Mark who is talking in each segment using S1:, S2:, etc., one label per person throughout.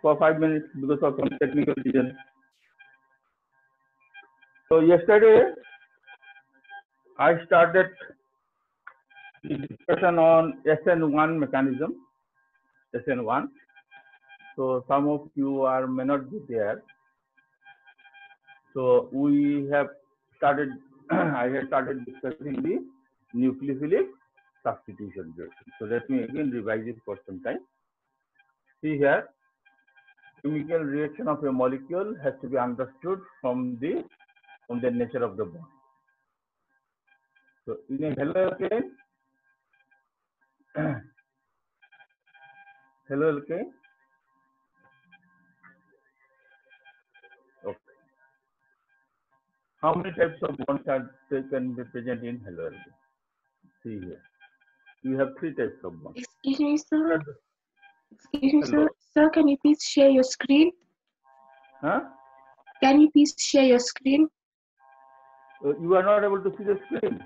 S1: for 5 minutes because of some technical reason. So yesterday I started the discussion on SN1 mechanism, SN1. So some of you may not be there. So we have started, I have started discussing the nucleophilic substitution reaction. So let me again revise it for some time. See here, chemical reaction of a molecule has to be understood from the nature of the bond. So in a haloalkane, haloalkane, okay. How many types of bonds are can be present in haloalkane? See here, we have 3 types of bonds.
S2: Excuse me, sir. Excuse me, sir. Sir, can you please share your screen?
S1: Huh?
S2: Can you please share your screen?
S1: You are not able to see the screen.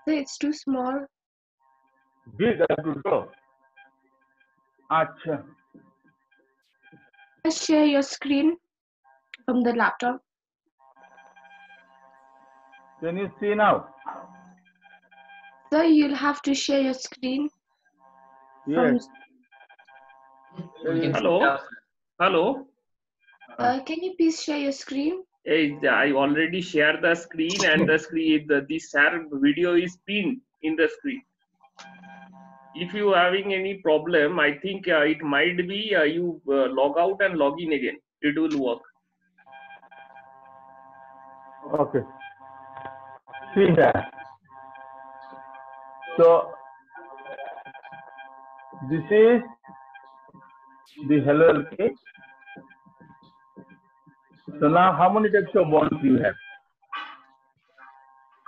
S2: Sir, it's too small.
S1: Big, I have to draw. Acha.
S2: Just share your screen from the laptop.
S1: Can you see now?
S2: Sir, you'll have to share your screen.
S1: Yes.
S3: Hello. Hello.
S2: Can you please share your screen?
S3: I already shared the screen, and the screen, this share video is pinned in the screen. If you are having any problem, I think it might be you log out and log in again. It will work.
S1: Okay. See here. So this is the haloalkane. So now how many types of bonds you have?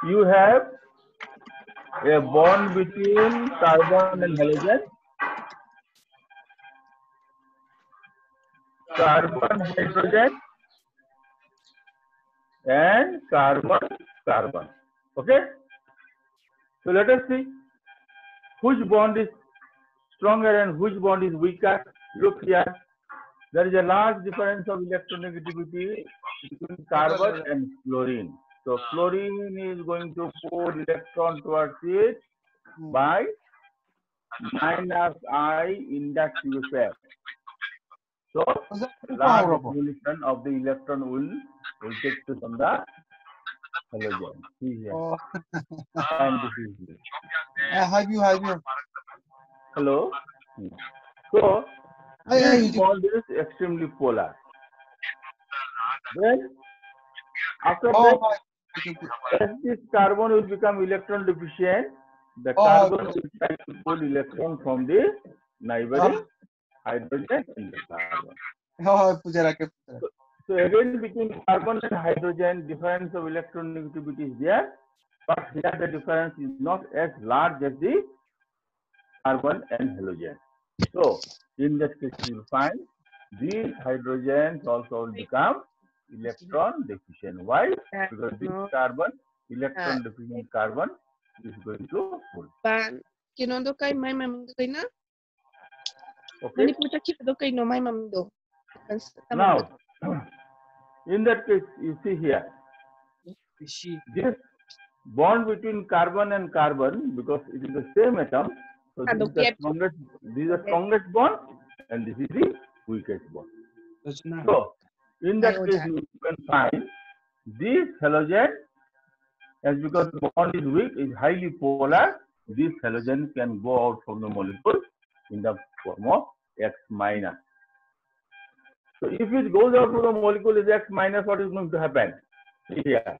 S1: You have a bond between carbon and halogen, carbon hydrogen, and carbon carbon. Okay? So let us see which bond is stronger and which bond is weaker. Look here. There is a large difference of electronegativity between carbon and fluorine. So fluorine is going to pull electron towards it by -I inductive effect. So large accumulation of the electron will take place on the halogen. See here. And this is here.
S4: Have you?
S1: Hello. So this bond is extremely polar. Then after that, as this carbon will become electron deficient, the carbon will try to pull electron from the neighboring hydrogen and the carbon. So again, between carbon and hydrogen, difference of electronegativity is there, but here the difference is not as large as the carbon and halogen. So in that case, you will find these hydrogens also will become electron deficient. Why? Because this carbon, electron deficient carbon, is going to pull. Okay. Now, in that case, you see here, this bond between carbon and carbon, because it is the same atom, so this is the strongest bond, and this is the weakest bond. So, in that case, you can find this halogen, as because the bond is weak, is highly polar, this halogen can go out from the molecule in the form of X minus. So if it goes out from the molecule is X minus, what is going to happen? Here.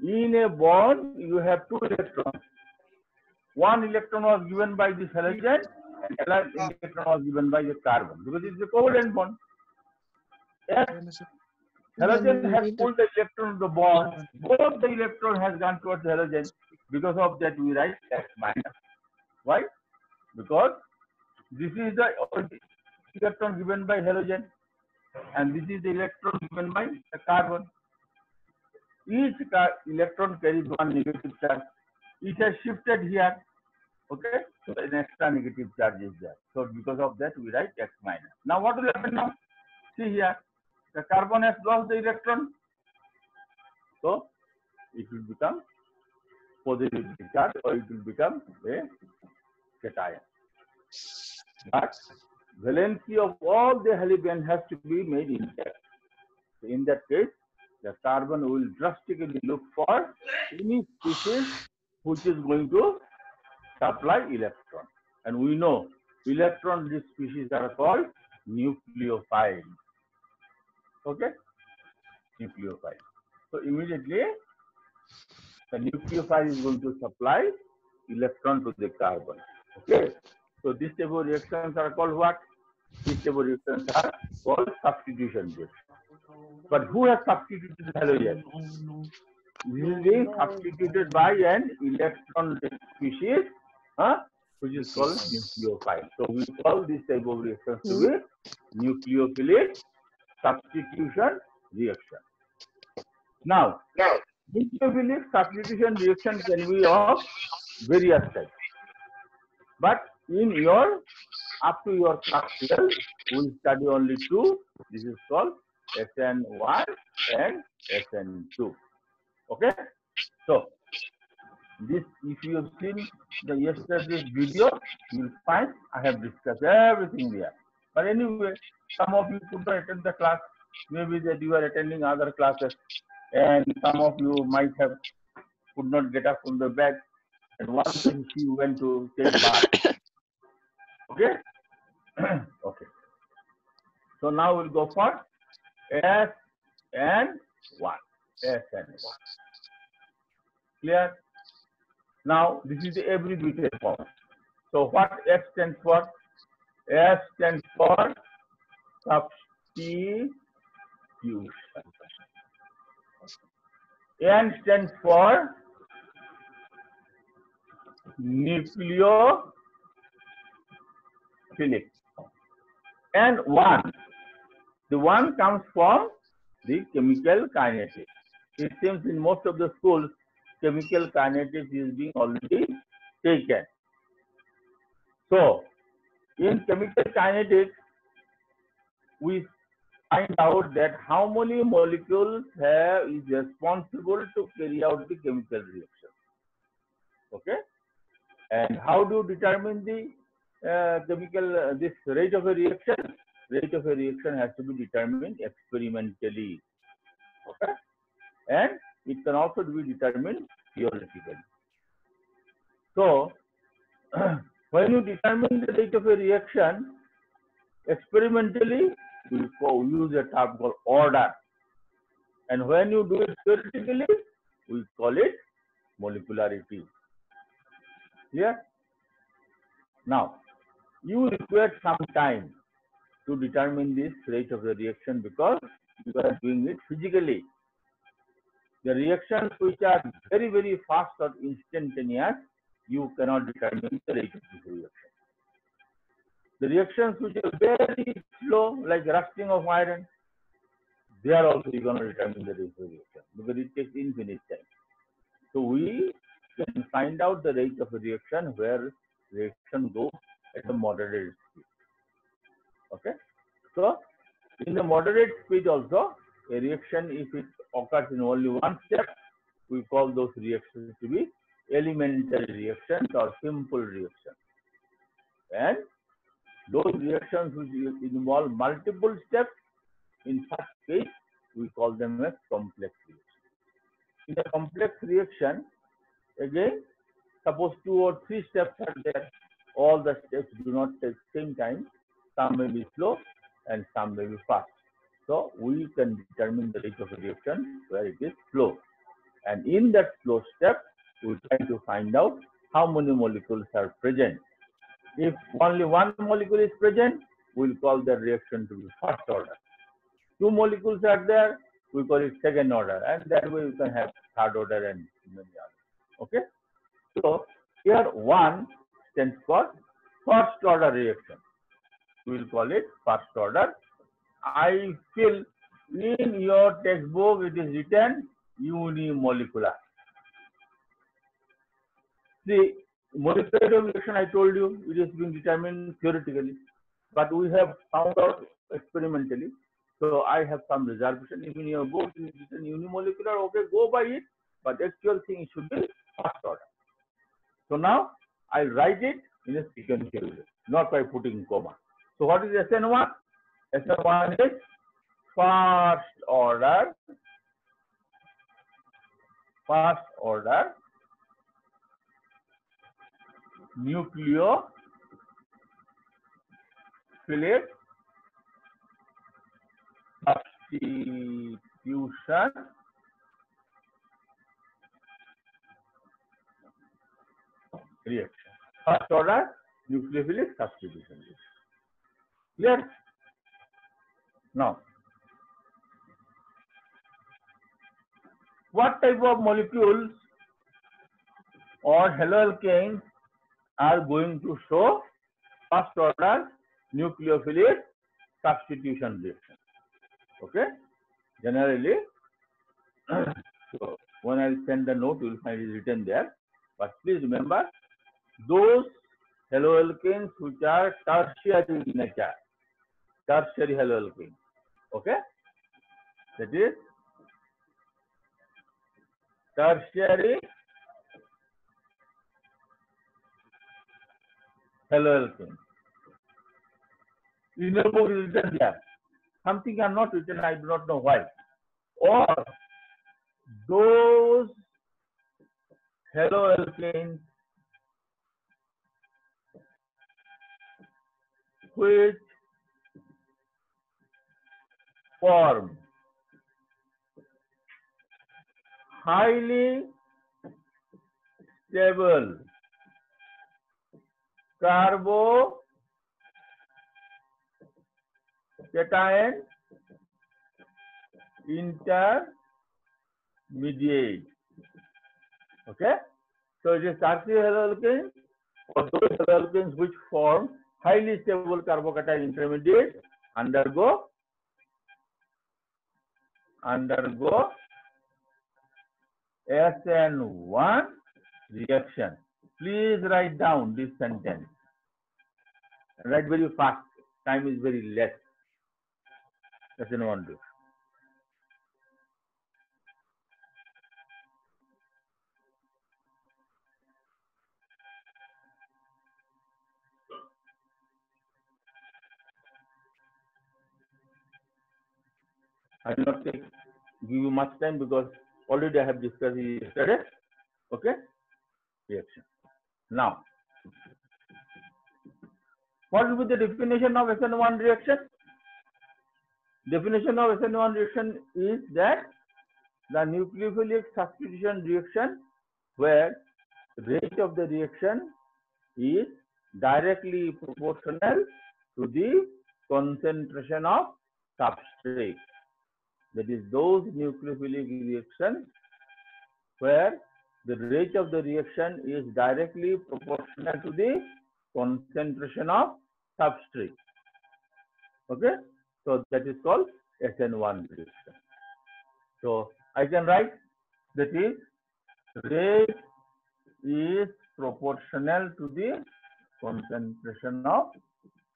S1: In a bond, you have 2 electrons. 1 electron was given by this halogen, and another electron was given by the carbon, because it is a covalent bond. Yes. Halogen has pulled the electron of the bond. Both the electron has gone towards the halogen. Because of that, we write X minus. Why? Because this is the electron given by halogen, and this is the electron given by the carbon. Each electron carries 1 negative charge. It has shifted here. Okay, so an extra negative charge is there. So because of that, we write X minus. Now what will happen now? See here, the carbon has lost the electron, so it will become positively charged, or it will become a cation. But valency of all the halidin has to be made intact. So in that case, the carbon will drastically look for any species which is going to supply electron. And we know electron-rich species are called nucleophiles. Okay? Nucleophile. So immediately the nucleophile is going to supply electron to the carbon. Okay? So this type of reactions are called what? These type of reactions are called substitution reactions. But who has substituted halogen? This is being substituted by an electron species, which is called nucleophile. So we call this type of reactions to be nucleophilic substitution reaction. Now, nucleophilic substitution reaction can be of various types. But in your, up to your class 12, we will study only two. This is called SN1 and SN2. Okay? So, this, if you have seen the yesterday's video, you will find I have discussed everything there. But anyway, some of you could not attend the class. Maybe that you are attending other classes, and some of you might have could not get up from the bed, and once you went to take bath. Okay? Okay. So now we'll go for S and 1. S and 1. Clear? Now this is the abbreviated form. So what S stands for? S stands for substitution. N stands for nucleophilic. And 1. The 1 comes from the chemical kinetics. It seems in most of the schools, chemical kinetics is being already taken. So, in chemical kinetics, we find out that how many molecules is responsible to carry out the chemical reaction. Okay? And how do you determine the this rate of a reaction? Rate of a reaction has to be determined experimentally. Okay? And it can also be determined theoretically. So, when you determine the rate of a reaction experimentally, we use a term called order. And when you do it theoretically, we call it molecularity. Clear? Now, you require some time to determine this rate of the reaction because you are doing it physically. The reactions which are very, very fast or instantaneous, you cannot determine the rate of this reaction. The reactions which are very slow, like rusting of iron, they are also you cannot determine the rate of reaction because it takes infinite time. So we can find out the rate of a reaction where reaction goes at a moderate speed. Okay? So, in the moderate speed also, a reaction, if it occurs in only one step, we call those reactions to be elementary reactions or simple reactions. And those reactions which involve multiple steps, in such case, we call them as complex reactions. In a complex reaction, again, suppose 2 or 3 steps are there. All the steps do not take same time. Some may be slow and some may be fast. So we can determine the rate of a reaction where it is slow. And in that slow step, we try to find out how many molecules are present. If only one molecule is present, we will call the reaction to be first order. 2 molecules are there, we call it second order. And that way we can have third order and many others. Okay? So here 1 stands for first order reaction. We will call it first order. I feel in your textbook it is written unimolecular. See, molecular reaction, I told you, it is being determined theoretically, but we have found out experimentally. So I have some reservation. If in your book it is written unimolecular, okay, go by it, but actual thing should be first order. So now I'll write it in a sequential way, not by putting comma. So what is SN1? SN1 is first order nucleophilic substitution reaction. First order nucleophilic substitution reaction. Clear? Now, what type of molecules or haloalkanes are going to show first order nucleophilic substitution reaction? Okay, generally, so when I send the note, you will find it written there. But please remember, those haloalkanes which are tertiary in nature, tertiary haloalkane. Okay, that is tertiary haloalkane. In your book is written there. Something are not written, I do not know why. Or those haloalkanes which form highly stable carbocation intermediate. Okay, so it is tertiary haloalkane or those haloalkanes which form highly stable carbocation intermediate undergo SN1 reaction. Please write down this sentence. Write very fast. Time is very less. SN1 reaction. I will not give you much time because already I have discussed it yesterday. Okay? Reaction. Now, what will be the definition of SN1 reaction? Definition of SN1 reaction is that the nucleophilic substitution reaction where the rate of the reaction is directly proportional to the concentration of substrate. That is, those nucleophilic reactions where the rate of the reaction is directly proportional to the concentration of substrate. Okay, so that is called SN1 reaction. So I can write that is rate is proportional to the concentration of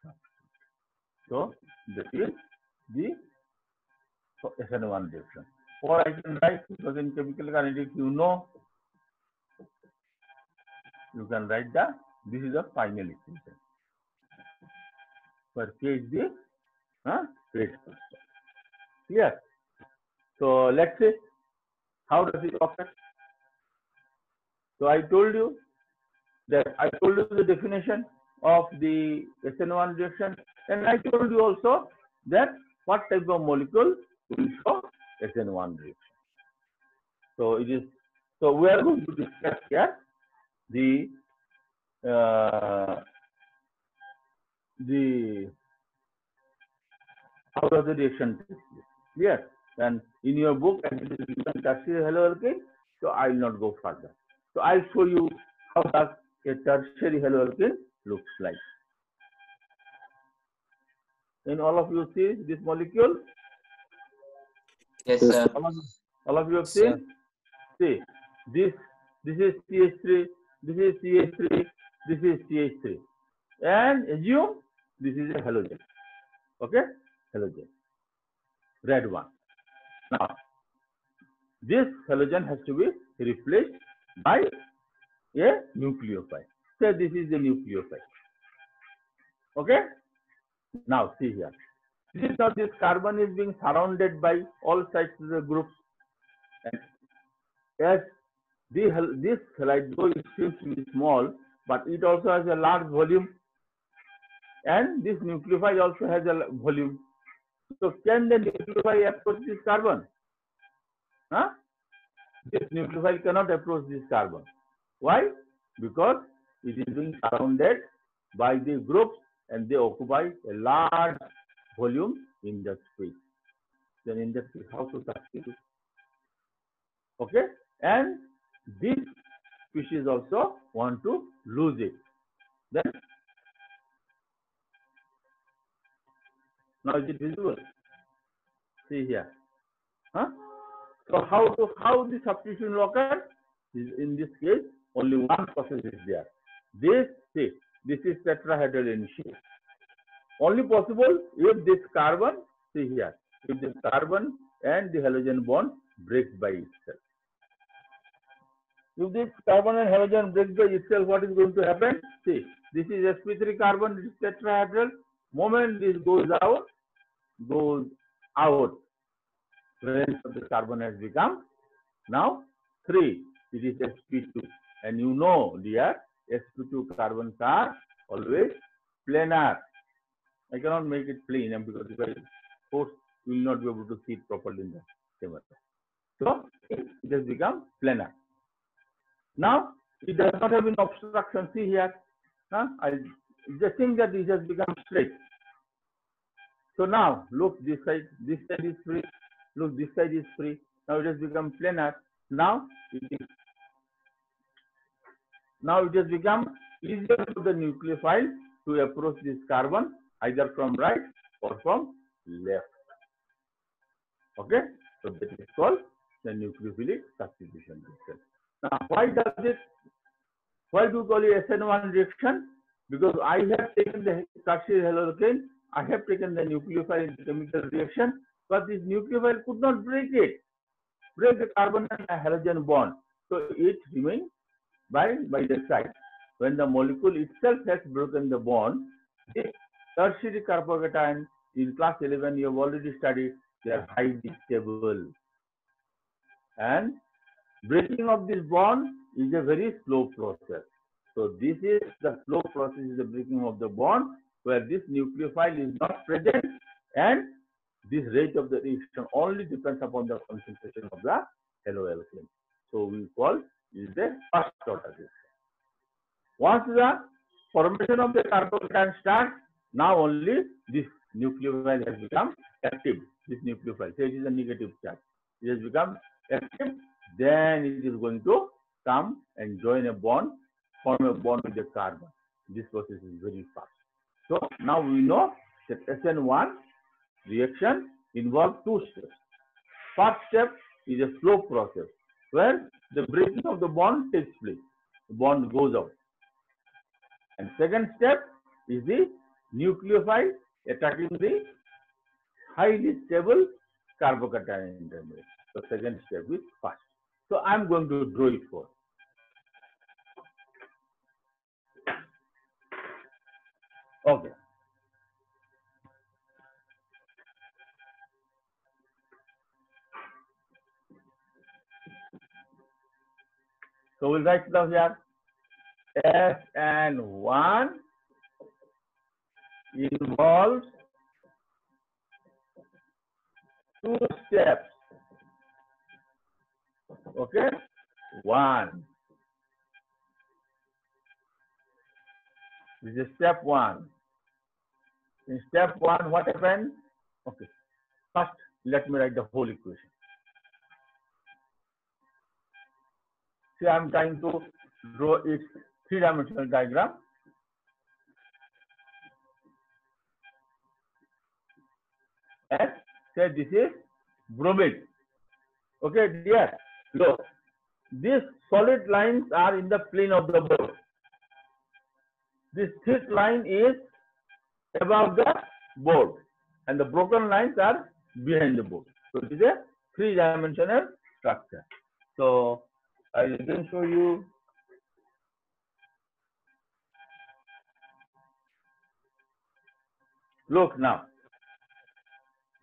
S1: substrate. So that is the SN1 reaction. Or I can write, because in chemical kinetics you can write this is the final equation. For K is the rate constant. Clear? So let's see how does it occur. So I told you the definition of the SN1 reaction, and I told you also that what type of molecule will show SN1 reaction. So it is. So we are going to discuss here the how does the reaction take place. Clear? And in your book, it is written tertiary haloalkane, so I will not go further. So I'll show you how does a tertiary haloalkane looks like. And all of you see this molecule?
S4: Yes, sir.
S1: All of you have seen? See, this is CH3, this is CH3, this is CH3, and assume this is a halogen. Okay, halogen, red one. Now, this halogen has to be replaced by a nucleophile. So this is the nucleophile. Okay. Now see here. This carbon is being surrounded by all sides of the groups, and as this halide, though it seems to be small, but it also has a large volume, and this nucleophile also has a volume. So can the nucleophile approach this carbon? Huh? This nucleophile cannot approach this carbon. Why? Because it is being surrounded by the groups, and they occupy a large volume in the space. Then in that case, how to substitute? Okay, and this species also want to lose it. Then now is it visible? See here. Huh? So how the substitution will occur? In this case, only one process is there. This is tetrahedral initiative. Only possible if this carbon, see here, if this carbon and the halogen bond breaks by itself. If this carbon and halogen breaks by itself, what is going to happen? See, this is sp3 carbon, this is tetrahedral. Moment this goes out, the rest of the carbon has become now 3. It is sp2, and you know, dear, sp2 carbons are always planar. I cannot make it plain because if I force, you will not be able to see it properly in the camera. So it has become planar. Now it does not have any obstruction. See here, I just think that this has become straight. So now look, this side is free. Look, this side is free. Now it has become planar. Now it has become easier for the nucleophile to approach this carbon either from right or from left. Okay, so that is called the nucleophilic substitution reaction. Now, why do you call it SN1 reaction? Because I have taken the tertiary halocane, I have taken the nucleophile in the chemical reaction, but this nucleophile could not break the carbon and halogen bond. So it remains by the side. When the molecule itself has broken the bond, this tertiary carbocation in class 11 you have already studied, they are highly stable. And breaking of this bond is a very slow process. So this is the slow process, is the breaking of the bond, where this nucleophile is not present, and this rate of the reaction only depends upon the concentration of the haloalkane. So we call is the first order reaction. Once the formation of the carbocation starts, now only this nucleophile has become active. This nucleophile, so it is a negative charge. It has become active. Then it is going to come and join a bond, form a bond with the carbon. This process is very fast. So now we know that SN1 reaction involves 2 steps. First step is a slow process where the breaking of the bond takes place. The bond goes out. And second step is the nucleophile attacking the highly stable carbocation intermediate. The second step is fast. So I am going to draw it for. Okay. So we'll write down here SN1 involves 2 steps. Okay, 1. This is step 1. In step 1, what happened? Okay, first let me write the whole equation. See, I am trying to draw its 3-dimensional diagram. And say this is bromide. Okay, dear. Look, these solid lines are in the plane of the board. This thick line is above the board and the broken lines are behind the board. So it is a three-dimensional structure. So I will again show you. Look now.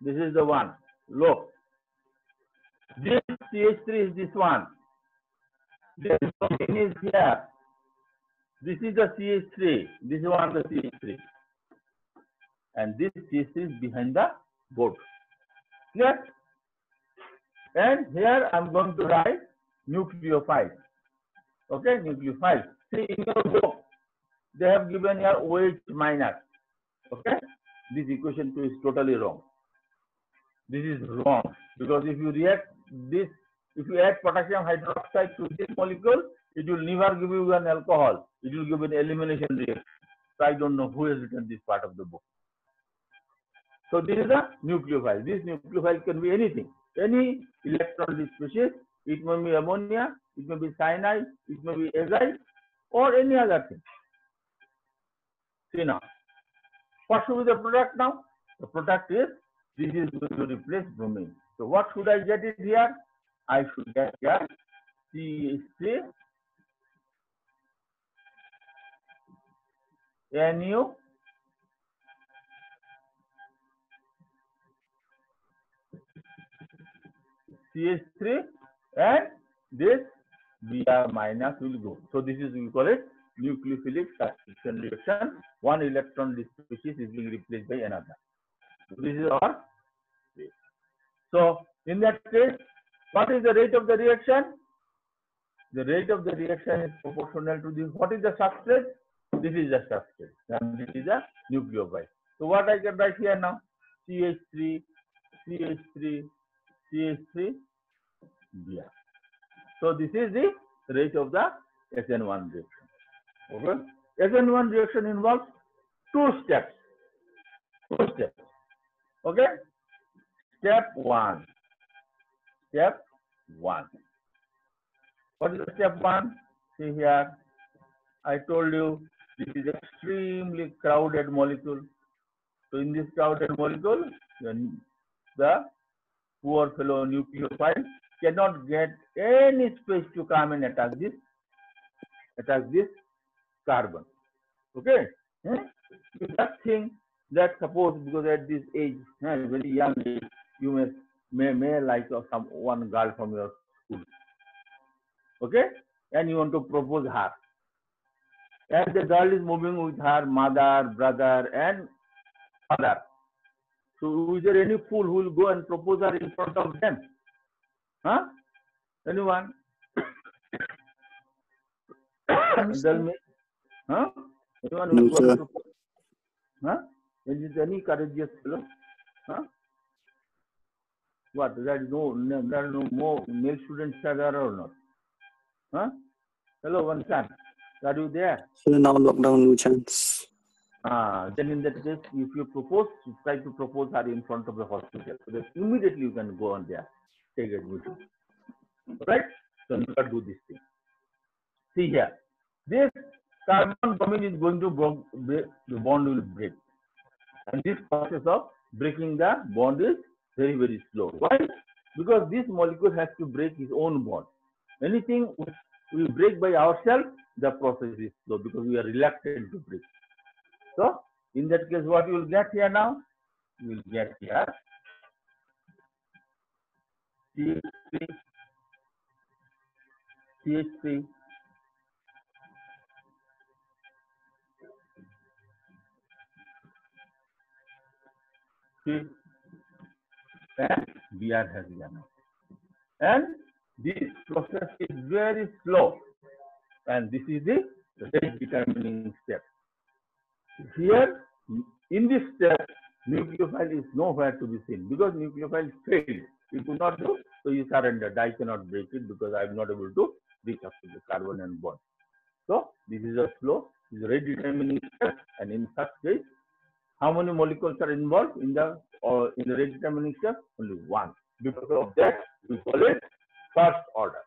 S1: This is the one. Look. This CH3 is this one. This one is here. This is the CH3. This is one the CH3. And this CH3 is behind the board. Clear? And here I'm going to write nucleophile. Okay, nucleophile. See in your book, they have given here OH minus. Okay, this equation 2 is totally wrong. This is wrong because if you react this, if you add potassium hydroxide to this molecule, it will never give you an alcohol. It will give an elimination reaction. So I don't know who has written this part of the book. So this is a nucleophile. This nucleophile can be anything, any electron species. It may be ammonia, it may be cyanide, it may be azide, or any other thing. See now, what should be the product now? The product is, this is going to replace bromine. So what should I get it here? I should get here CH3 NU CH3 and this Br minus will go. So this is, we call it nucleophilic substitution reaction. One electron species is being replaced by another. So this is our case. So in that case, what is the rate of the reaction? The rate of the reaction is proportional to this. What is the substrate? This is the substrate. And this is a nucleophile. So what I can write here now? CH3, CH3, CH3, Br. So this is the rate of the SN1 reaction. Okay. SN1 reaction involves two steps. Okay. Step 1. Step 1. What is the step 1? See here. I told you this is extremely crowded molecule. So in this crowded molecule, the poor fellow nucleophile cannot get any space to come and attack this carbon. Okay? You just think that suppose because at this age, very young age, you may like one girl from your school. Okay? And you want to propose her. And the girl is moving with her mother, brother, and father. So is there any fool who will go and propose her in front of them? Huh? Anyone? Tell me. Huh? Anyone who will go and propose? Huh? Is there any courageous fellow? Huh? What? There is no more male students are there or not? Huh? Hello, one son. Are you there?
S5: So now lockdown, no chance.
S1: Then in that case, if you propose, you try to propose her in front of the hospital. So that immediately you can go on there, take admission. Right? So you can do this thing. See here. This carbon bromine is going to break, the bond will break. And this process of breaking the bond is very, very slow. Why? Because this molecule has to break its own bond. Anything we break by ourselves, the process is slow because we are reluctant to break. So, in that case, what you will get here now? You will get here CH3, and Br has gone. And this process is very slow. And this is the rate determining step. Here, in this step, nucleophile is nowhere to be seen because nucleophile failed. You could not do, so you surrendered. I cannot break it because I am not able to reach up to the carbon and bond. So this is a slow, this is a rate determining step, and in such case, how many molecules are involved in the rate determining step? Only one. Because of that, we call it first order.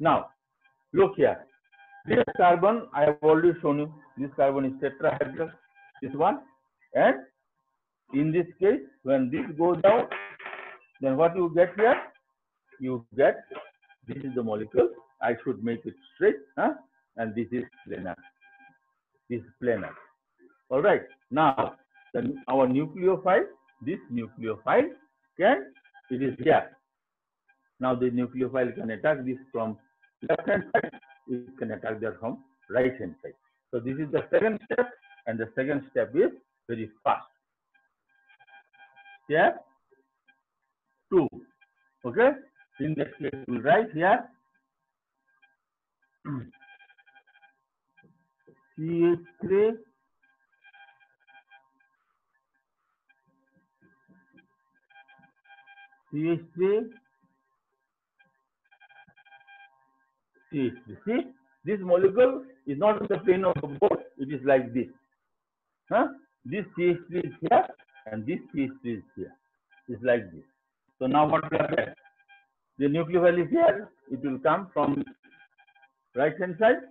S1: Now, look here. This carbon, I have already shown you. This carbon is tetrahedral, this one. And in this case, when this goes out, then what you get here? You get, this is the molecule. I should make it straight, huh? And this is planar. This is planar. All right. Now, then our nucleophile, this nucleophile it is here. Now the nucleophile can attack this from left hand side, it can attack that from right hand side. So this is the second step, and the second step is very fast. Step 2. Okay? In this case, we will write here CH3 CH3 CH3. See, this molecule is not in the plane of the board, it is like this. Huh? This CH3 is here and this CH3 is here. It's like this. So now what we have done? The nucleophile is here, it will come from right hand side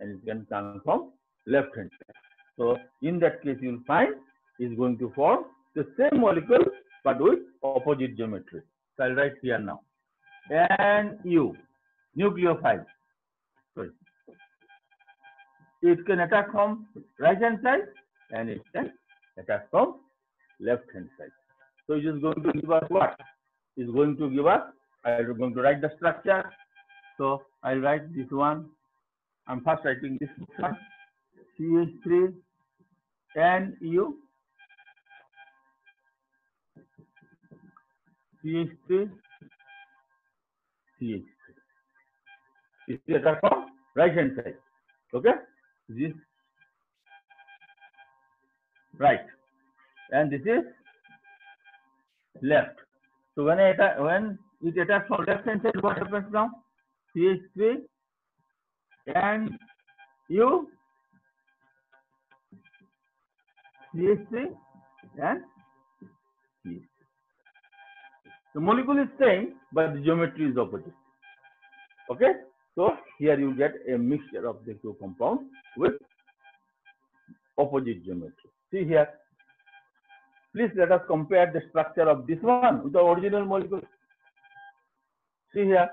S1: and it can come from left hand side. So in that case you will find is going to form the same molecule but with opposite geometry. So I'll write here now. And U, nucleophile. Sorry. It can attack from right hand side and it can attack from left hand side. So it is going to give us what? It's going to give us, I'm going to write the structure. So I'll write this one. I'm first writing this one. CH3 and U. CH3, CH3. This is attack from right hand side. Okay? This right. And this is left. So when it attacks from left hand side, what happens now? CH3 and U, CH3 and CH3. The molecule is same, but the geometry is opposite. Okay? So here you get a mixture of the two compounds with opposite geometry. See here. Please let us compare the structure of this one with the original molecule. See here.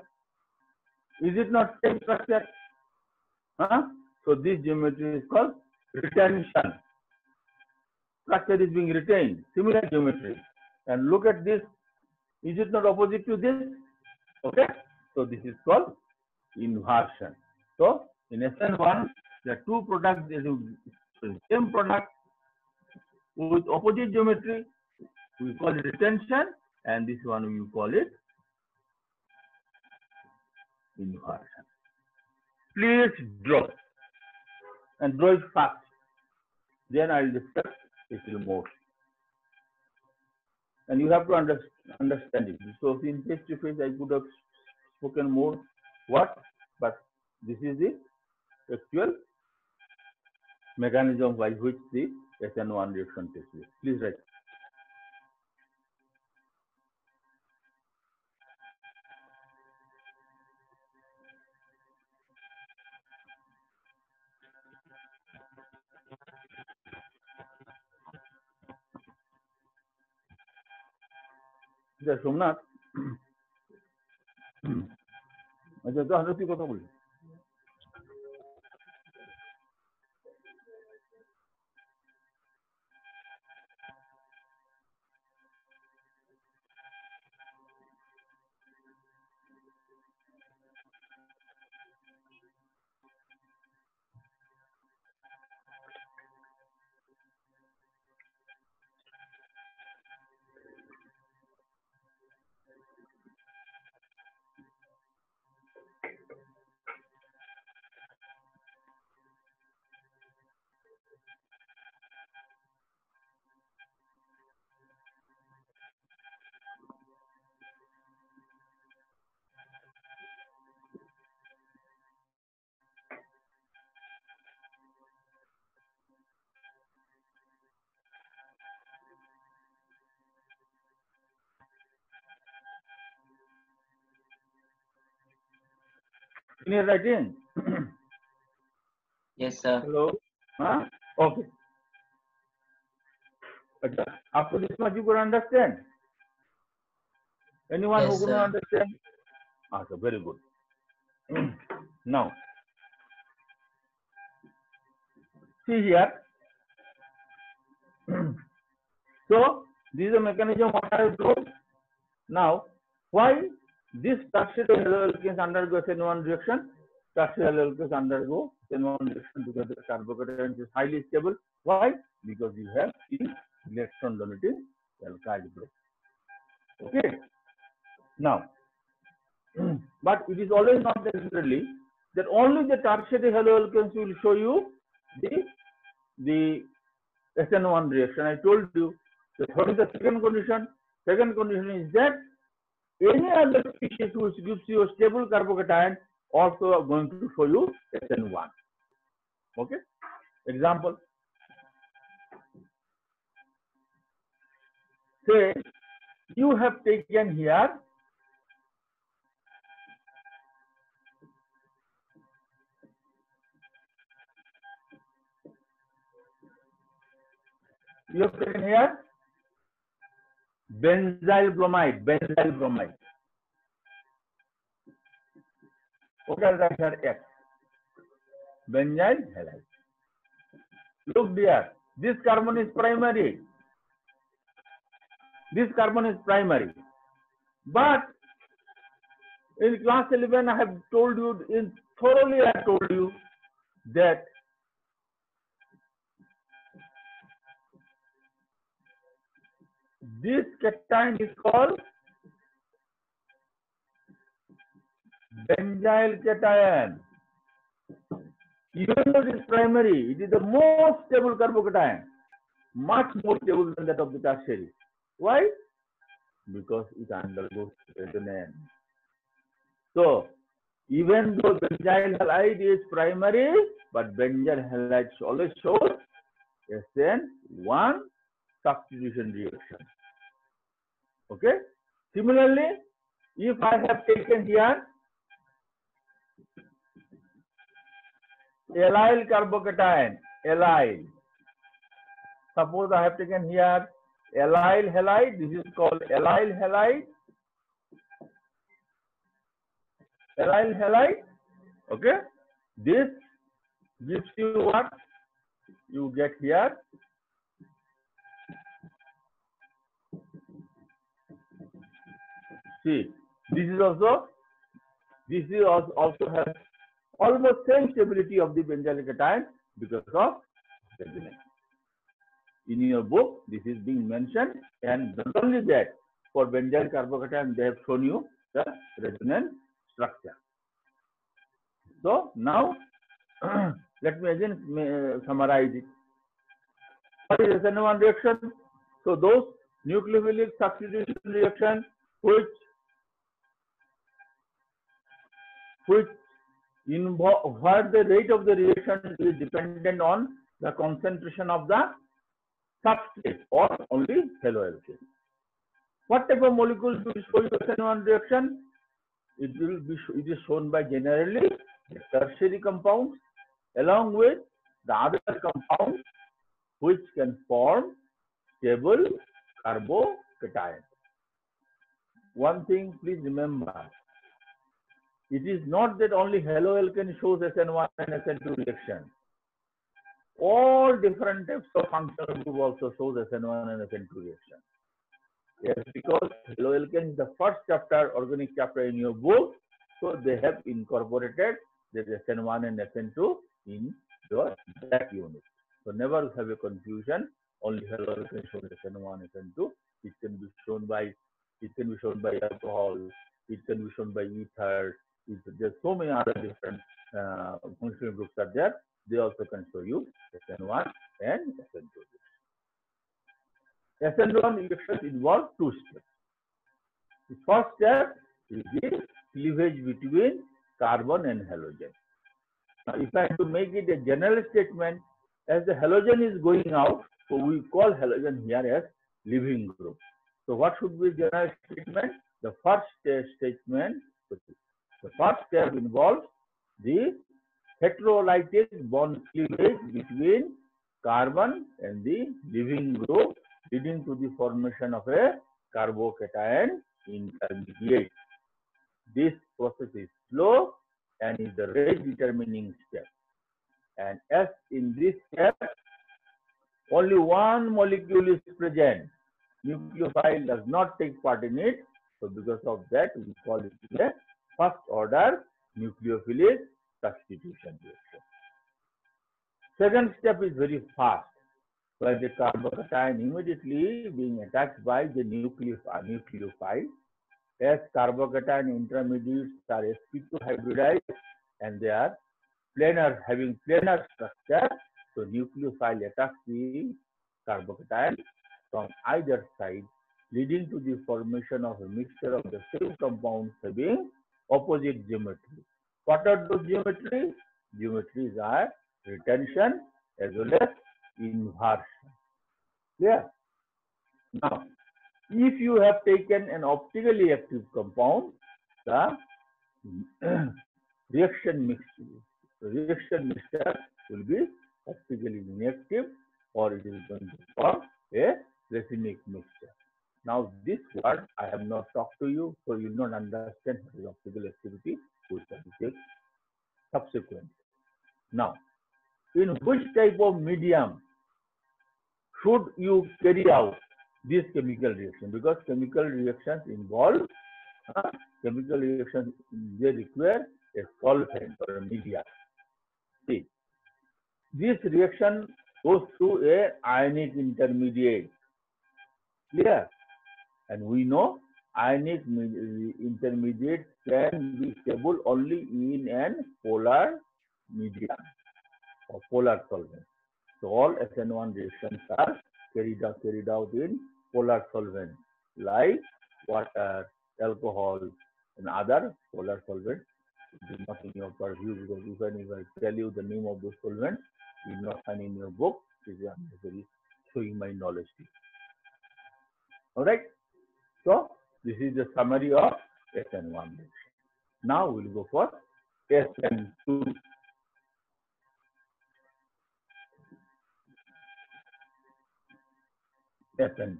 S1: Is it not same structure? Huh? So this geometry is called retention. Structure is being retained. Similar geometry. And look at this. Is it not opposite to this? Okay. So this is called inversion. So in SN1, there are two products. There is same product with opposite geometry. We call it retention, and this one we call it inversion. Please draw and draw it fast. Then I will discuss it a little more. And you have to understand it. So in face to face, I could have spoken more what, but this is the actual mechanism by which the SN1 reaction takes place. Please write. Somnath আচ্ছা তো আমরা কি কথা বলি Clear writing?
S4: Yes, sir.
S1: Hello? Huh? Okay. Up to this much you could understand? Anyone
S4: Yes,
S1: who could
S4: sir.
S1: understand? Okay, very good. Now, see here. So, this is a mechanism what I have told. Now, why this tertiary haloalkanes undergo SN1 reaction? Tertiary haloalkanes undergo SN1 reaction because the carbocation is highly stable. Why? Because you have electron donating alkyl group. Okay. Now, but it is always not necessarily that only the tertiary haloalkanes will show you the SN1 reaction. I told you that what is the second condition? Second condition is that any other species which gives you a stable carbocation also are going to show you SN1. Okay. Example. Say you have taken here benzyl bromide. Okay, that's here X. Benzyl halide. Look dear, this carbon is primary. But in class 11, I have told you, thoroughly I have told you that this cation is called benzyl cation. Even though it is primary, it is the most stable carbocation, much more stable than that of the tertiary. Why? Because it undergoes resonance. So, even though benzyl halide is primary, but benzyl halide always shows SN1 substitution reaction. Okay? Similarly, if I have taken here allyl carbocation, allyl. Suppose I have taken here allyl halide. This is called allyl halide. Okay. This gives you what? You get here see. This is also has almost same stability of the benzyl cation because of resonance. In your book, this is being mentioned, and not only that, for benzyl carbocation, they have shown you the resonance structure. So now, let me again summarize it. What is SN1 reaction? So those nucleophilic substitution reaction which involve where the rate of the reaction is dependent on the concentration of the substrate or only haloalkane. What type of molecules will show you SN1 reaction? It is shown by generally tertiary compounds along with the other compounds which can form stable carbocation. One thing please remember, it is not that only haloalkane shows SN1 and SN2 reaction. All different types of functional group also shows SN1 and SN2 reaction. Yes, because haloalkane is the first chapter, organic chapter in your book, so they have incorporated the SN1 and SN2 in your that unit. So never have a confusion. Only haloalkane shows SN1, SN2. It can be shown by alcohol. It can be shown by ether. There's so many other different functional groups are there. They also can show you SN1 and SN2. SN1 reactions involve two steps. The first step is the cleavage between carbon and halogen. Now, if I have to make it a general statement, as the halogen is going out, so we call halogen here as leaving group. So what should be the general statement? The first statement, the first step involves the heterolytic bond cleavage between carbon and the leaving group, leading to the formation of a carbocation intermediate. This process is slow and is the rate determining step. And as in this step, only one molecule is present. Nucleophile does not take part in it. So because of that, we call it a first order nucleophilic substitution reaction. Second step is very fast, where the carbocation immediately being attacked by the nucleophile. As carbocation intermediates are sp2 hybridized and they are having planar structure, so nucleophile attacks the carbocation from either side, leading to the formation of a mixture of the same compounds having opposite geometry. What are those geometries? Geometries are retention as well as inversion. Clear? Now, if you have taken an optically active compound, the reaction mixture will be optically inactive, or it is going to form a racemic mixture. Now, this word I have not talked to you, so you will not understand what is optical activity, which I will take subsequently. Now, in which type of medium should you carry out this chemical reaction? Because chemical reactions involve they require a solvent or a media. See, this reaction goes through a ionic intermediate. Clear? And we know ionic intermediate can be stable only in an polar medium or polar solvent. So all SN1 reactions are carried out in polar solvents like water, alcohol, and other polar solvents. It is not in your purview, because even if I tell you the name of those solvents, you will not find in your book. It is unnecessary showing my knowledge to you. All right. So this is the summary of SN1 reaction. Now we will go for SN2. SN2.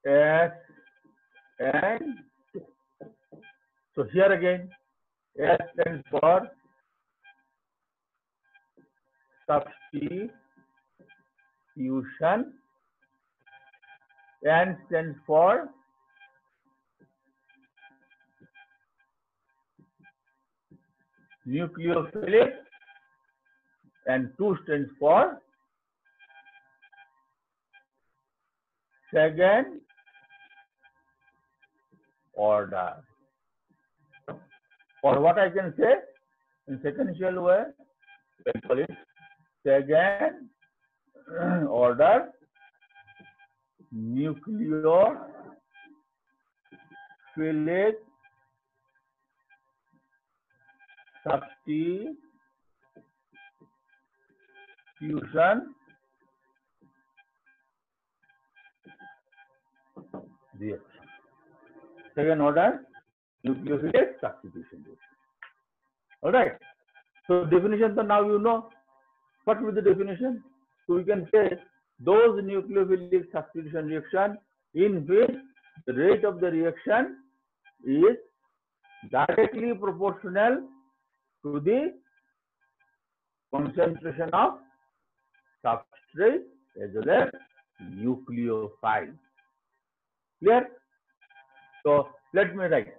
S1: S and so here again, S stands for substitution, N stands for nucleophilic, and 2 stands for second order. Or what I can say in sequential way, we call it second order nucleophilic substitution reaction. Second order nucleophilic substitution reaction. All right. So definition, so now you know. What will be the definition? So we can say those nucleophilic substitution reaction in which the rate of the reaction is directly proportional to the concentration of substrate as well as nucleophile. Clear? So let me write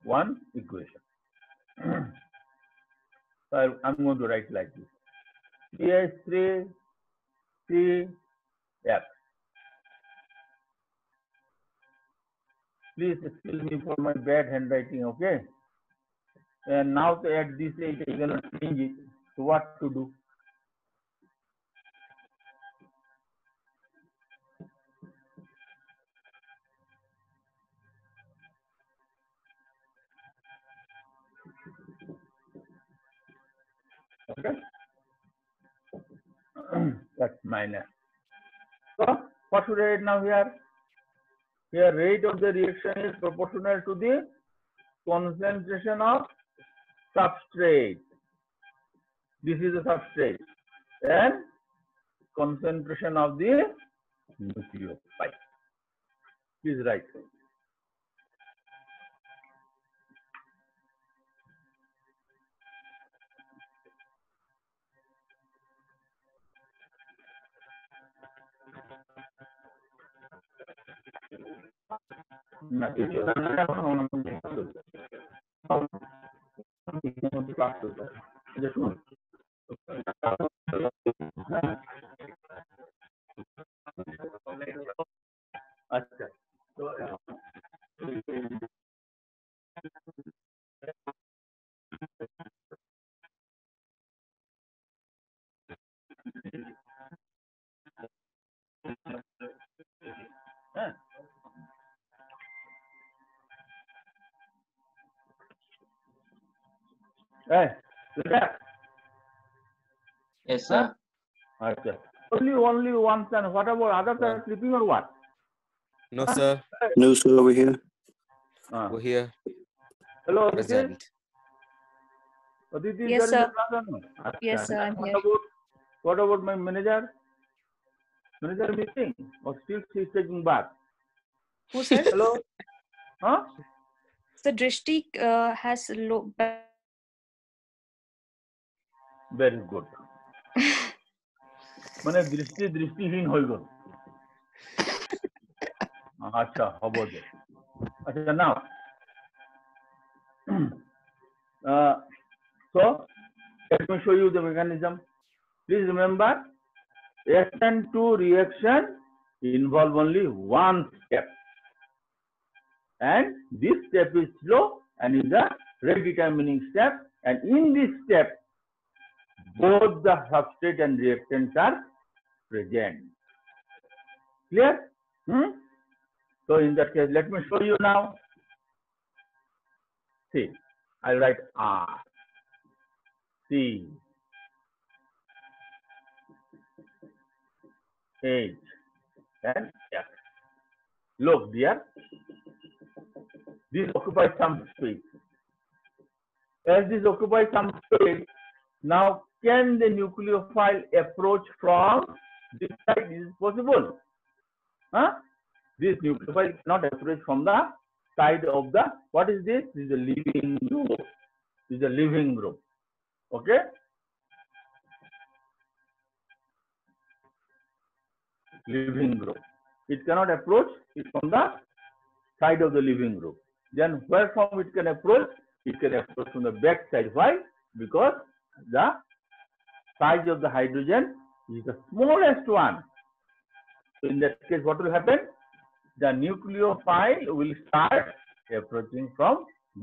S1: one equation. So I'm going to write like this: CH3 CF. Please excuse me for my bad handwriting, okay? And now to add this, I cannot change it. So what to do? Okay. That's minus. So what should I write now here? Here rate of the reaction is proportional to the concentration of substrate. This is the substrate and concentration of the nucleophile. Please write. अच्छा
S4: Yes, sir.
S1: अच्छा only one son. What about others are sleeping or what?
S6: No, sir.
S5: No, sir, over here.
S6: We're here.
S1: Hello, Aditi.
S6: Present.
S1: Aditi,
S2: Yes,
S1: is there in
S2: sir.
S1: the class or no?
S2: Yes, sir, I'm here.
S1: What about my manager? Manager meeting or still she's taking bath?
S2: Who said?
S1: Hello? Huh?
S2: The Drishti has low.
S1: Very good. মানে দৃষ্টিহীন হয়ে গেল আচ্ছা হবো যে আচ্ছা নাও so let me show you the mechanism. Please remember SN2 reaction involve only one step and this step is slow and is a rate determining step, and in this step both the substrate and reactants are present. Clear? So in that case, let me show you now. See, I'll write R, C, H, and F. Look, dear, this occupies some space. As this occupies some space, now can the nucleophile approach from this side? Is it possible? Huh? This nucleophile cannot approach from the side of the, what is this? This is a leaving group. This is a leaving group. Okay? Leaving group. It cannot approach it from the side of the leaving group. Then where from it can approach? It can approach from the back side. Why? Because the size of the hydrogen is the smallest one. So in that case, what will happen? The nucleophile will start approaching from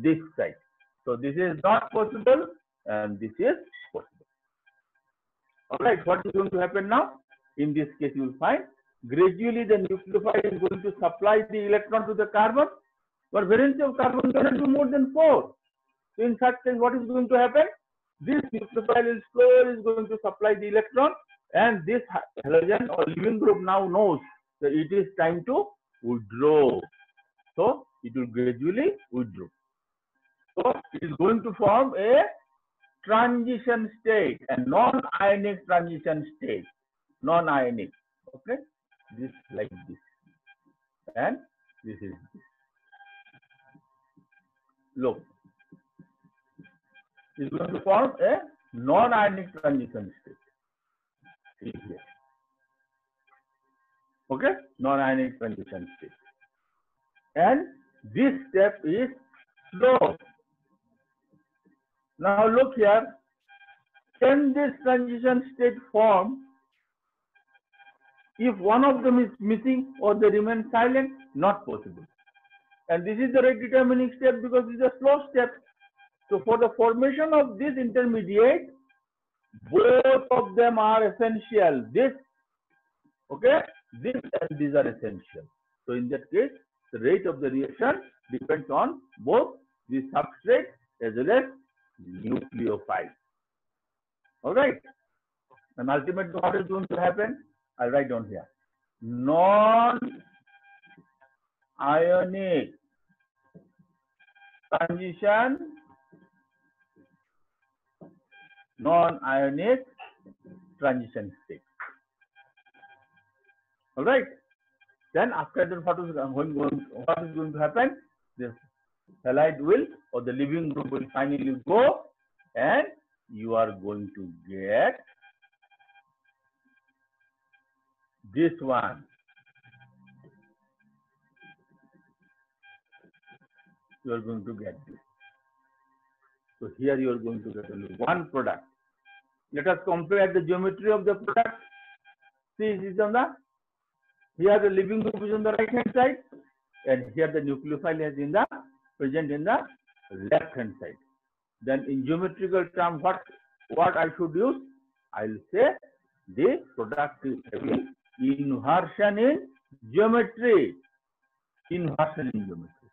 S1: this side. So this is not possible and this is possible. Alright, what is going to happen now? In this case, you will find gradually the nucleophile is going to supply the electron to the carbon, but valency of carbon cannot be more than 4. So in such case, what is going to happen? This nucleophile is slowly going to supply the electron, and this halogen or leaving group now knows that it is time to withdraw. So it will gradually withdraw. So it is going to form a transition state, a non-ionic transition state. Non-ionic. Okay? This like this. And this is this. Look. Is going to form a non-ionic transition state. Here. Okay? Non-ionic transition state. And this step is slow. Now look here. Can this transition state form if one of them is missing or they remain silent? Not possible. And this is the rate determining step because it is a slow step. So for the formation of this intermediate, both of them are essential. This, okay, this and these are essential. So in that case, the rate of the reaction depends on both the substrate as well as nucleophile. All right. And ultimately, what is going to happen? I'll write down here. Non-ionic transition, non-ionic transition state. All right. Then after that, what is going to happen? This halide will, or the living group will finally go, and you are going to get this one. You are going to get this. So here you are going to get only one product. Let us compare the geometry of the product. See, this is on the, here the living group is on the right hand side, and here the nucleophile is in the present in the left hand side. Then in geometrical term, what I should use? I will say the product is having inversion in geometry. Inversion in geometry.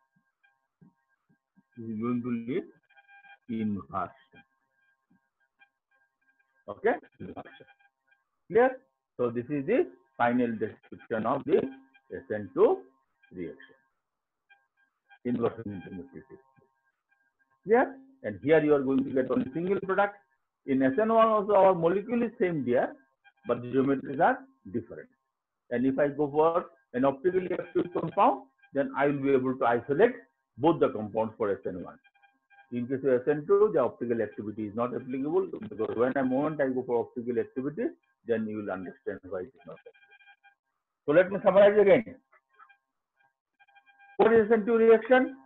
S1: This is going to lead inversion. Okay? Inversion. Clear? So this is the final description of the SN2 reaction. Inversion in geometry. Clear? And here you are going to get only single product. In SN1 also our molecule is same there, but the geometries are different. And if I go for an optically active compound, then I will be able to isolate both the compounds for SN1. In case of SN2, the optical activity is not applicable, because when I go for optical activity, then you will understand why it is not applicable. So let me summarize again. What is SN2 reaction?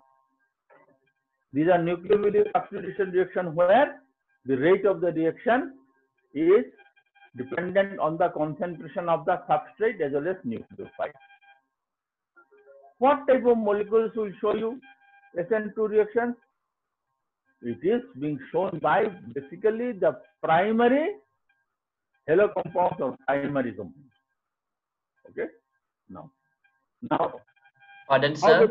S1: These are nucleophilic substitution reaction where the rate of the reaction is dependent on the concentration of the substrate as well as nucleophile. What type of molecules will show you SN2 reactions? It is being shown by basically the primary halo compounds or primary compounds. Okay. Now,
S4: Pardon, sir?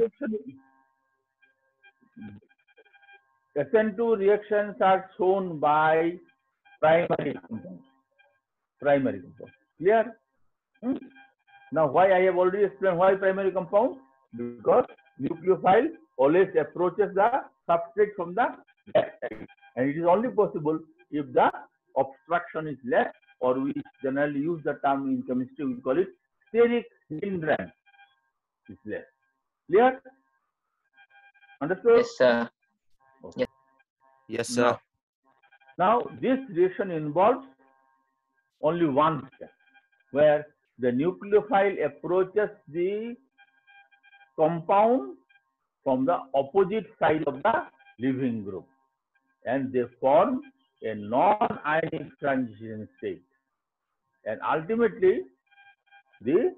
S1: SN2 reactions are shown by primary compounds. Primary compounds. Clear? Now, why I have already explained why primary compounds? Because nucleophile always approaches the substrate from the left side, and it is only possible if the obstruction is less, or we generally use the term in chemistry, we call it steric hindrance is less. Clear? Understood?
S4: Yes, sir.
S1: Okay.
S6: Yes, sir.
S1: Now, this reaction involves only one step, where the nucleophile approaches the compound from the opposite side of the living group, and they form a non-ionic transition state. And ultimately, the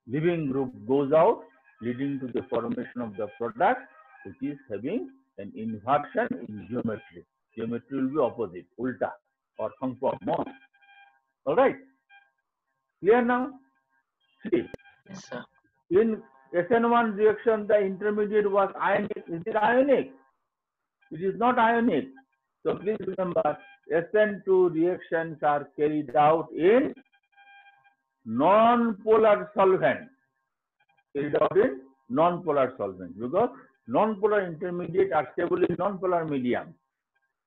S1: living group goes out, leading to the formation of the product, which is having an inversion in geometry. Geometry will be opposite, ulta or Sankwa mode. All right. Clear now? See.
S4: Yes, sir.
S1: In SN1 reaction, the intermediate was ionic. Is it ionic? It is not ionic. So please remember, SN2 reactions are carried out in non-polar solvent. Carried out in non-polar solvent, because non-polar intermediates are stable in non-polar medium,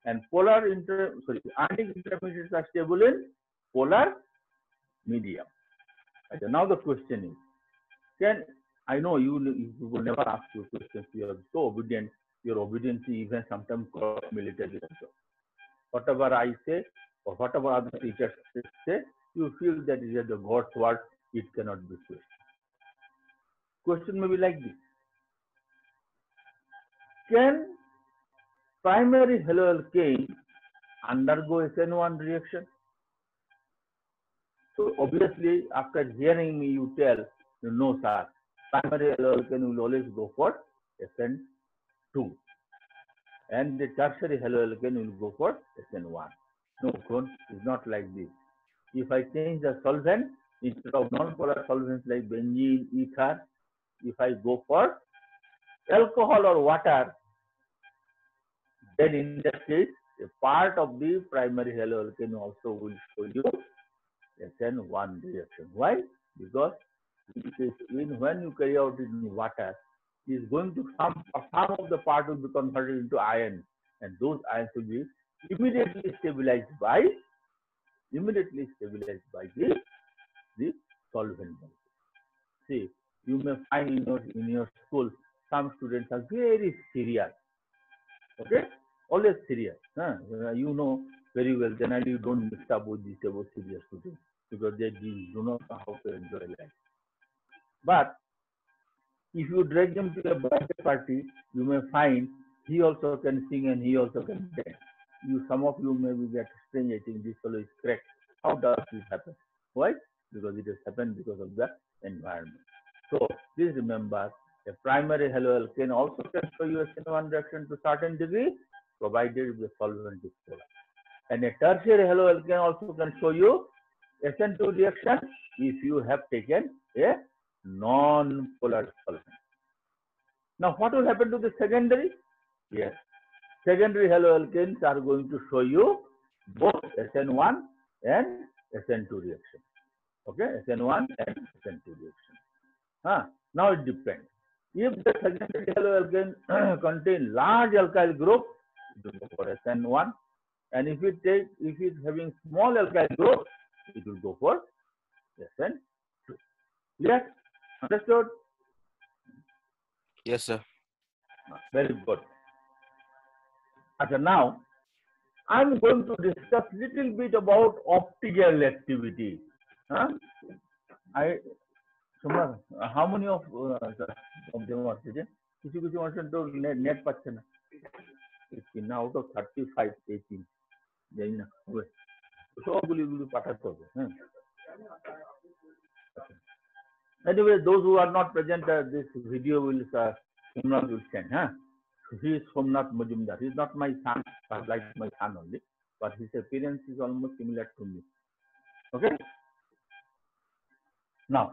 S1: and ionic intermediates are stable in polar medium. Okay, now the question is, I know you will never ask your questions. You are so obedient. Your obedience even sometimes called military also. Whatever I say or whatever other teachers say, you feel that it is the God's word. It cannot be questioned. Question may be like this: can primary haloalkane undergo SN1 reaction? So obviously, after hearing me, you tell, no, sir. Primary haloalkane will always go for SN2, and the tertiary haloalkane will go for SN1. No, it's not like this. If I change the solvent, instead of non-polar solvents like benzene, ether, if I go for alcohol or water, then in that case, a part of the primary haloalkane also will show you SN1 reaction. Why? Because when you carry out it in water, is going to some of the part will be converted into ions, and those ions will be immediately stabilized by the solvent. See, you may find in your school some students are very serious. Okay, always serious. You know very well. Generally, you don't mix up with these serious students because they do not know how to enjoy life. But if you drag them to a birthday party, you may find he also can sing and he also can dance. Some of you may be get strange. I think this fellow is correct. How does this happen? Why? Because it has happened because of the environment. So please remember, a primary haloalkane also can show you SN1 reaction to a certain degree, provided the solvent is polar. And a tertiary haloalkane also can show you SN2 reaction if you have taken a non-polar solvent. Now, what will happen to the secondary? Yes, secondary haloalkanes are going to show you both SN1 and SN2 reaction. Okay, SN1 and SN2 reaction. Now it depends. If the secondary haloalkane contain large alkyl group, it will go for SN1, and if it's having small alkyl group, it will go for SN2. Yes, understood?
S6: Yes, sir.
S1: Very good. Okay, now I'm going to discuss little bit about optical activity. How many of them are there? কিছু মানুষের তো net পাচ্ছে না। 18 out of 35 18 জানি না হবে সবগুলি পাঠাতে হবে। Anyway, those who are not present, this video will Somnath will send. He is Somnath Majumdar. He is not my son, like my son only, but his appearance is almost similar to me. Okay. Now,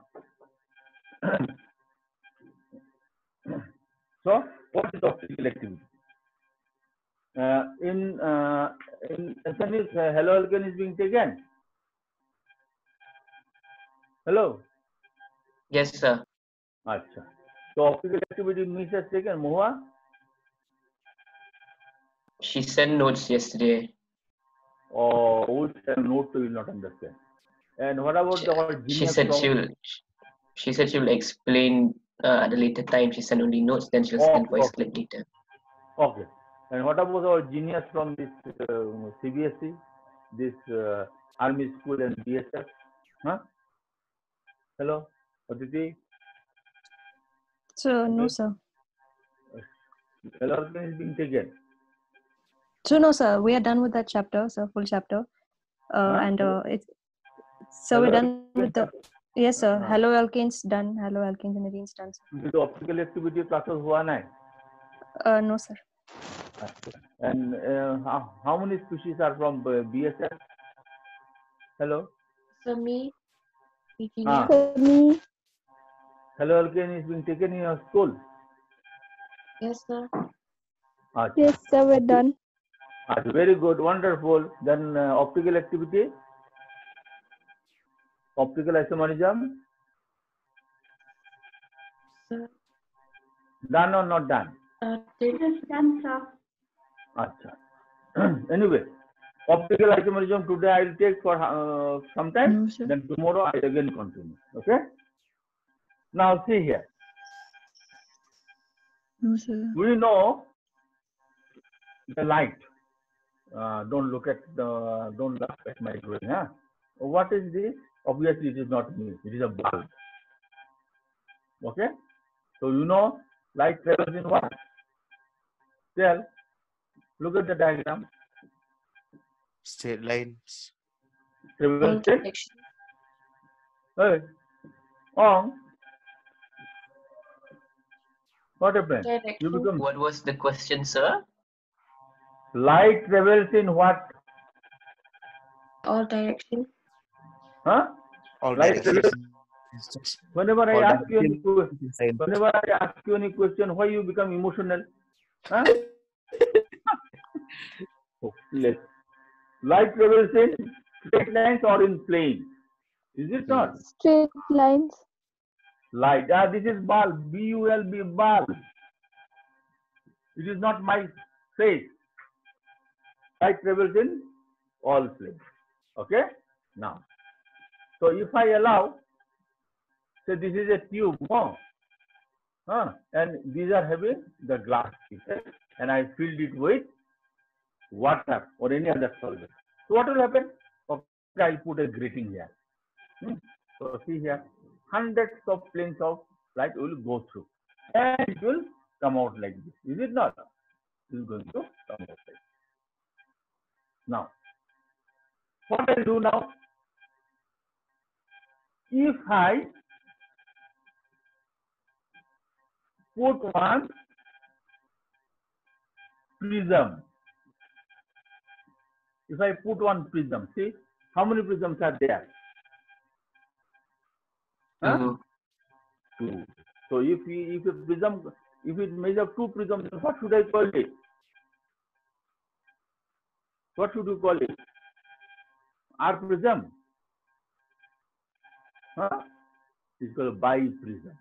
S1: so what is optical activity? In SN haloalkane is being taken. Hello.
S4: Yes, sir.
S1: Acha. So optical activity means has taken. Mohua?
S4: She sent notes yesterday.
S1: Oh, which note you will not understand. And what about the whole genius?
S4: She said she will explain at a later time. She sent only notes, then she'll send voice clip later.
S1: Okay. And what about our genius from this CBSE, this Army School and BSF? Hello, Aditi?
S7: So, no, sir.
S1: Haloalkane is being taken.
S7: So, no, sir. We are done with that chapter, sir, full chapter. And so we're done with the. Yes, sir. Haloalkanes done. Haloalkanes and arenes done, sir.
S1: The optical activity classes हुआ नहीं?
S7: No, sir.
S1: And how many species are from BSF? Hello.
S2: For me.
S7: Me.
S1: Haloalkane is being taken in your school.
S2: Yes, sir.
S7: Yes, sir. We're done.
S1: Very good, wonderful. Then optical activity, optical isomerism.
S2: Sir.
S1: Done or not done?
S2: It is done, sir.
S1: Acha. Anyway, optical isomerism today I will take for some time.
S7: No,
S1: then tomorrow I again continue. Okay. Now see here.
S7: No, sir.
S1: We know the light. Don't laugh at my drawing. What is this? Obviously, it is not me. It is a bulb. Okay. So you know light travels in what? Tell. Look at the diagram.
S6: Straight lines.
S1: Travels straight. Hey. What happened? You become.
S4: What was the question, sir?
S1: Light travels in what?
S2: All directions.
S6: All
S1: Light
S6: directions.
S1: Whenever I
S6: All
S1: ask you any
S6: directions.
S1: whenever I ask you any question, why you become emotional? Let's. Light travels in straight lines or in plane? Is it not?
S2: Straight lines.
S1: Light. This is bulb. B-U-L-B, bulb. It is not my face. Light travels in all planes. Okay? Now, so if I allow, say this is a tube, and these are having the glass pieces, and I filled it with water or any other solvent. So what will happen? Okay, I'll put a grating here. So see here, hundreds of planes of light will go through, and it will come out like this. Is it not? It is going to come out like this. Now, what I'll do now? If I put one prism, if I put one prism, see how many prisms are there? Huh? Two. So if a prism, if it made of two prisms, what should I call it? What should you call it? R prism. It's called biprism.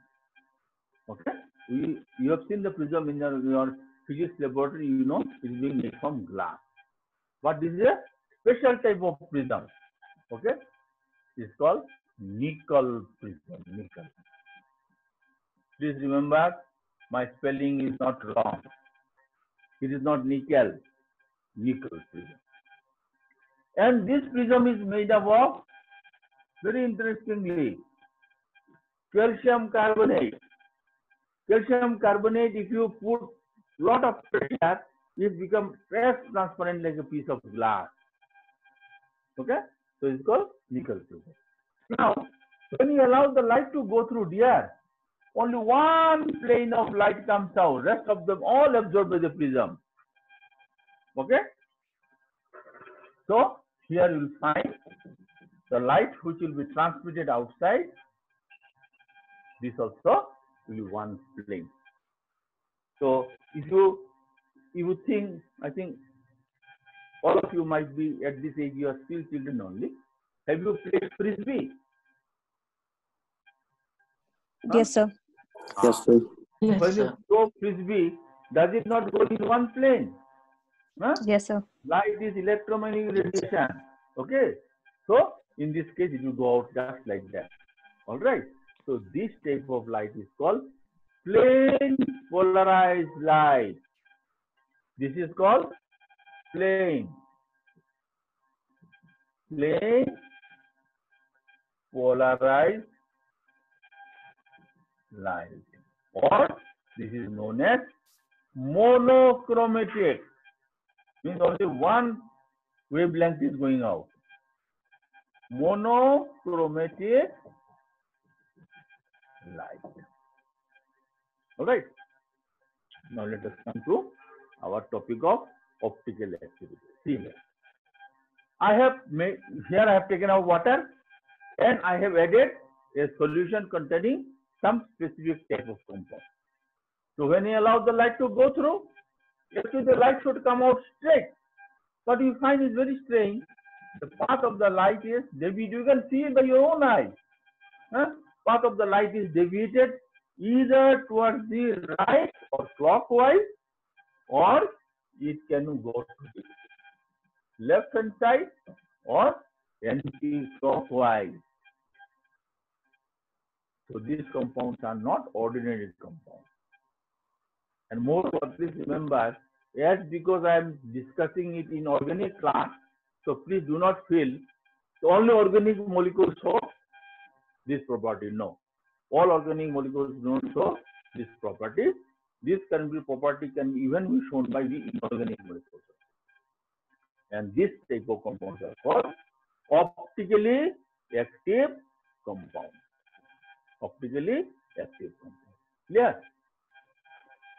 S1: Okay? You have seen the prism in your physics laboratory, you know it is being made from glass. But this is a special type of prism. Okay? It's called nickel prism. Nickel. Please remember, my spelling is not wrong. It is not nickel. Nickel prism. And this prism is made up of, very interestingly, calcium carbonate. Calcium carbonate, if you put lot of pressure, it becomes transparent like a piece of glass. Okay? So it's called nickel prism. Now, when you allow the light to go through here, only one plane of light comes out. Rest of them all absorbed by the prism. Okay? So, here you will find the light which will be transmitted outside. This also will be one plane. So, if you think, I think all of you might be at this age, you are still children only. Have you played frisbee?
S7: Yes, sir.
S5: Yes, sir.
S4: Yes,
S1: When you
S4: sir.
S1: throw frisbee, does it not go in one plane?
S7: Yes, sir.
S1: Light is electromagnetic radiation. Okay. So in this case, it will go out just like that. All right. So this type of light is called plane polarized light. This is called plane polarized light, or this is known as monochromatic. Means only one wavelength is going out. Monochromatic light. All right. Now let us come to our topic of optical activity. See here. I have taken out water and I have added a solution containing some specific type of compound. So when you allow the light to go through, actually the light should come out straight. But you find it very strange. The path of the light is deviated. You can see it by your own eyes. Path of the light is deviated either towards the right or clockwise, or it can go to the left hand side or anti-clockwise. So these compounds are not ordinary compounds. And more, please remember, yes, because I am discussing it in organic class, so please do not feel the only organic molecules show this property. No. All organic molecules don't show this property. This property can even be shown by the inorganic molecules. And this type of compounds are called optically active compounds. Optically active compounds. Clear?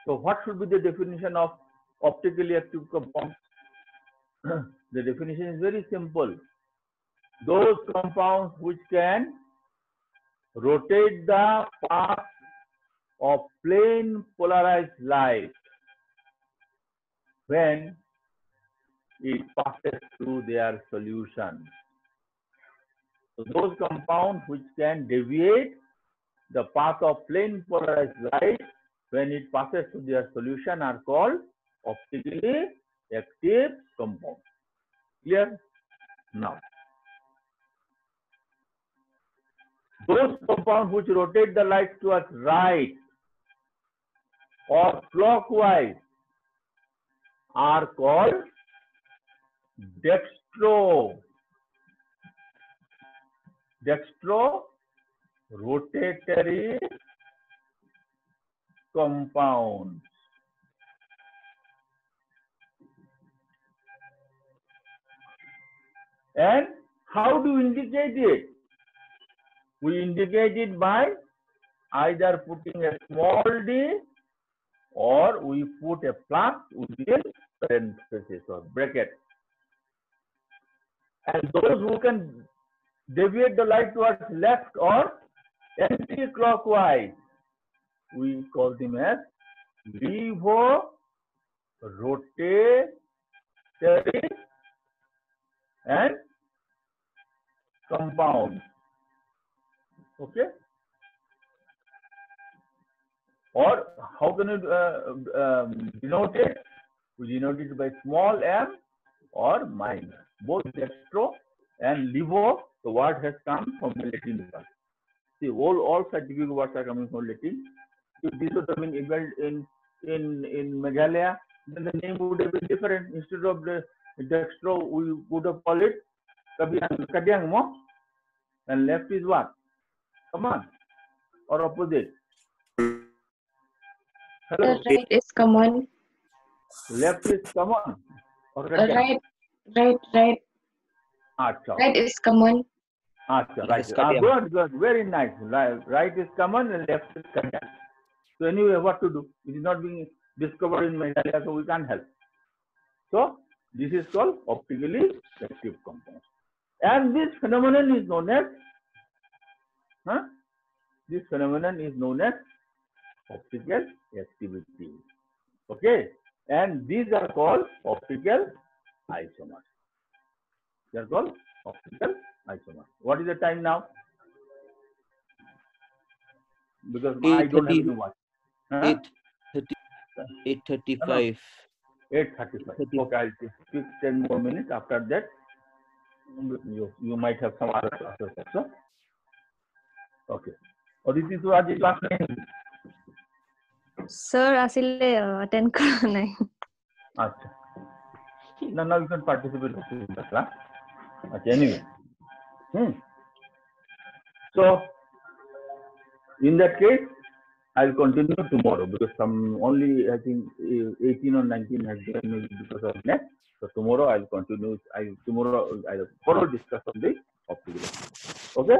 S1: So what should be the definition of optically active compounds? The definition is very simple. Those compounds which can rotate the path of plane polarized light when it passes through their solution. So those compounds which can deviate the path of plain polarized light when it passes through their solution are called optically active compounds. Clear? Now, those compounds which rotate the light towards right or clockwise are called dextrorotatory compounds. And how do we indicate it? We indicate it by either putting a small d or we put a plus within parentheses or bracket. And those who can deviate the light towards left or anti-clockwise, we call them as levorotatory and compound. Okay? Or how can you denote it? We denote it by small m or minor. Both dextro and levo, the word has come from the Latin word. See, all scientific words are coming from Latin. If this would have been evolved in Meghalaya, then the name would have been different. Instead of the dextro, we would have called it Kadyang Mo. And left is what? Come on. Or opposite. Hello.
S2: The right is common.
S1: Left is common. Or
S2: Right.
S1: Achha.
S2: Right is common.
S1: Achha, right. Good. Very nice. Right is common and left is Kadyang. So anyway, what to do? It is not being discovered in Meghalaya, so we can't help. So this is called optically active compounds. And this phenomenon is known as optical activity. Okay, and these are called optical isomers. They are called optical isomers. What is the time now? Because I don't have to watch.
S6: 8:35.
S1: 8:35. Okay, I'll take 10 more minutes. After that, you might have some other classes also. Okay. Aditi, so aaj class nahi.
S7: Sir, asile attend kara nahi.
S1: Acha. Now you can participate in the class. Okay, anyway. So, in that case, I'll continue tomorrow because some only I think 18 or 19 has joined me because of net. So tomorrow I'll continue. Tomorrow I'll further discuss on the optical. Okay.